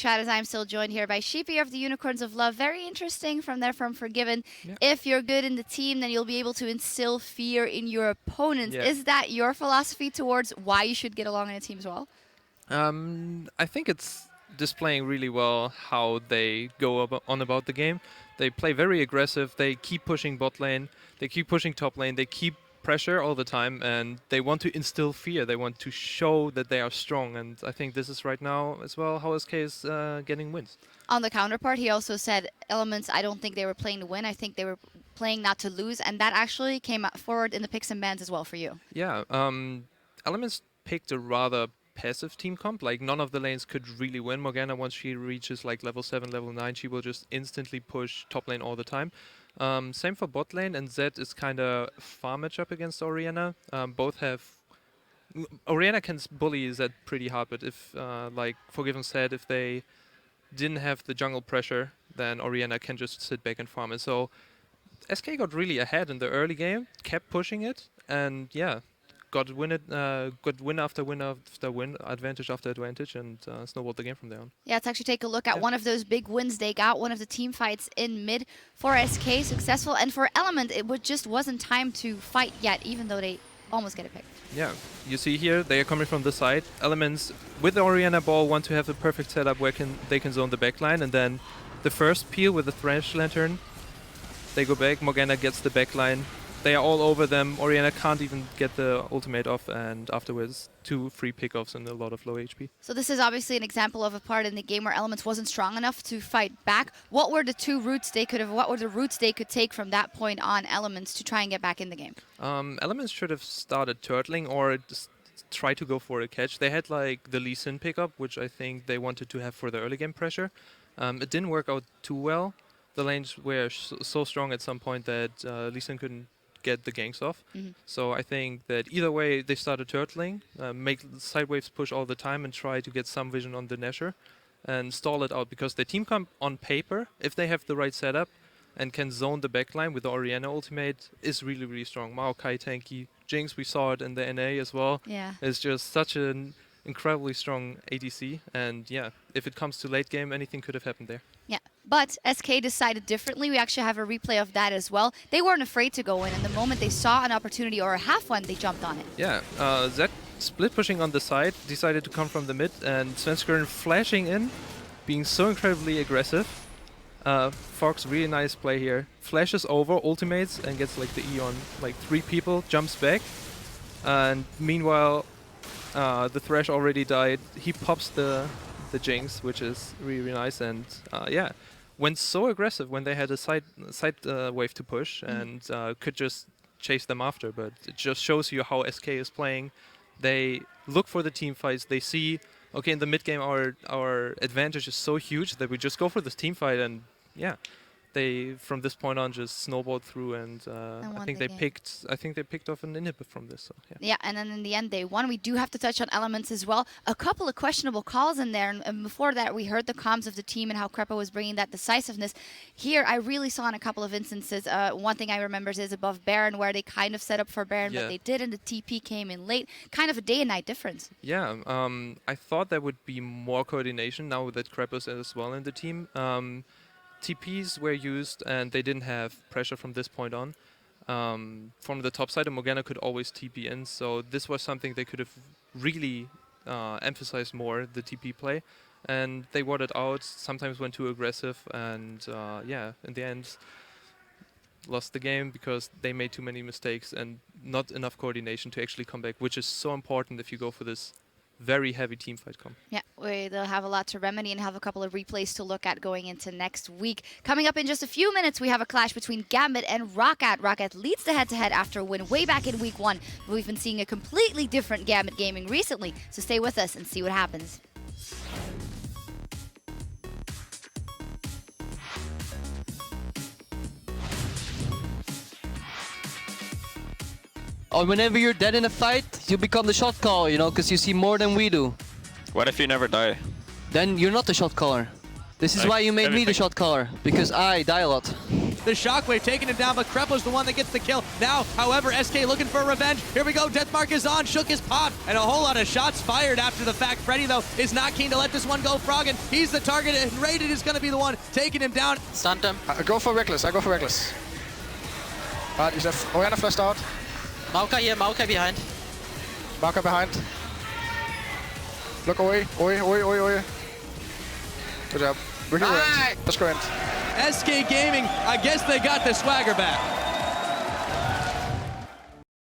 Chat, as I'm still joined here by Sheepy of the Unicorns of Love. Very interesting from there from Forgiven. Yeah. If you're good in the team, then you'll be able to instill fear in your opponents. Yeah. Is that your philosophy towards why you should get along in a team as well? I think it's displaying really well how they go on about the game. They play very aggressive. They keep pushing bot lane. They keep pushing top lane. They keep pressure all the time, and they want to instill fear. They want to show that they are strong, and I think this is right now as well how SK is getting wins. On the counterpart, he also said, Elements, I don't think they were playing to win. I think they were playing not to lose, and that actually came forward in the picks and bans as well for you. Yeah, Elements picked a rather passive team comp. Like, none of the lanes could really win. Morgana, once she reaches like level 7, level 9, she will just instantly push top lane all the time. Same for bot lane, and Zed is kind of farm matchup against Orianna. Both have... Orianna can bully Zed pretty hard, but if, like Forgiven said, if they didn't have the jungle pressure, then Orianna can just sit back and farm it. So SK got really ahead in the early game, kept pushing it, and yeah, got win after win after win, advantage after advantage, and snowballed the game from there on. Yeah, let's actually take a look at one of those big wins they got, one of the team fights in mid for SK, successful, and for Element, it just wasn't time to fight yet, even though they almost get a pick. Yeah, you see here, they are coming from the side. Elements, with the Orianna ball, want to have the perfect setup where they can zone the backline, and then the first peel with the Thresh Lantern, they go back, Morgana gets the backline. They are all over them. Orianna can't even get the ultimate off, and afterwards 2 free pickoffs and a lot of low HP. So this is obviously an example of a part in the game where Elements wasn't strong enough to fight back. What were the routes they could take from that point on Elements to try and get back in the game? Elements should have started turtling or just try to go for a catch. They had like the Lee Sin pickup, which I think they wanted to have for the early game pressure. It didn't work out too well. The lanes were so strong at some point that Lee Sin couldn't get the ganks off. So I think that either way they started turtling, make side waves push all the time and try to get some vision on the Nashor and stall it out, because the team comp on paper, if they have the right setup and can zone the backline with the Orianna ultimate, is really, really strong. Maokai tanky, Jinx, we saw it in the NA as well. Yeah. It's just such an incredibly strong ADC, and yeah, if it comes to late game, anything could have happened there. Yeah, but SK decided differently. We actually have a replay of that as well. They weren't afraid to go in, and the moment they saw an opportunity or a half one, they jumped on it. Yeah, Zed split pushing on the side, decided to come from the mid, and Svenskeren flashing in, being so incredibly aggressive. Fox, really nice play here. Flashes over, ultimates, and gets like the E on like 3 people, jumps back, and meanwhile the Thresh already died. He pops the Jinx, which is really, really nice, and yeah, went so aggressive when they had a side wave to push and could just chase them after. But it just shows you how SK is playing. They look for the team fights. They see, okay, in the mid game our advantage is so huge that we just go for this team fight, and yeah, they from this point on just snowballed through, and I think they picked off an inhibit from this. So, yeah. Yeah, and then in the end they won. We do have to touch on Elements as well. A couple of questionable calls in there, and before that we heard the comms of the team and how Krepa was bringing that decisiveness. Here I really saw in a couple of instances, one thing I remember is above Baron, where they kind of set up for Baron, but they did, and the TP came in late. Kind of a day and night difference. Yeah, I thought there would be more coordination now that Krepa's as well in the team. TPs were used, and they didn't have pressure from this point on. From the top side, and Morgana could always TP in, so this was something they could have really emphasized more, the TP play. And they warded out, sometimes went too aggressive, and yeah, in the end, lost the game because they made too many mistakes and not enough coordination to actually come back, which is so important if you go for this very heavy team fight comp. Yeah, they'll have a lot to remedy and have a couple of replays to look at going into next week. Coming up in just a few minutes, we have a clash between Gambit and Roccat. Roccat leads the head-to-head after a win way back in week 1. But we've been seeing a completely different Gambit gaming recently, so stay with us and see what happens. Or whenever you're dead in a fight, you become the shot caller, you know, because you see more than we do. What if you never die? Then you're not the shot caller. This is why you made me the shot caller, because I die a lot. The Shockwave taking him down, but Krepo's the one that gets the kill. Now, however, SK looking for revenge. Here we go, Deathmark is on, Shook is popped, and a whole lot of shots fired after the fact. Freddy, though, is not keen to let this one go. Froggen, he's the target, and Rated is going to be the one taking him down. Stunned him. I go for Reckless, I go for Reckless. Right, is that Orianna flashed out? Mauka here, Mauka behind. Marker behind. Look away, away. Good job. Really right. Let's go in. SK Gaming, I guess they got the swagger back.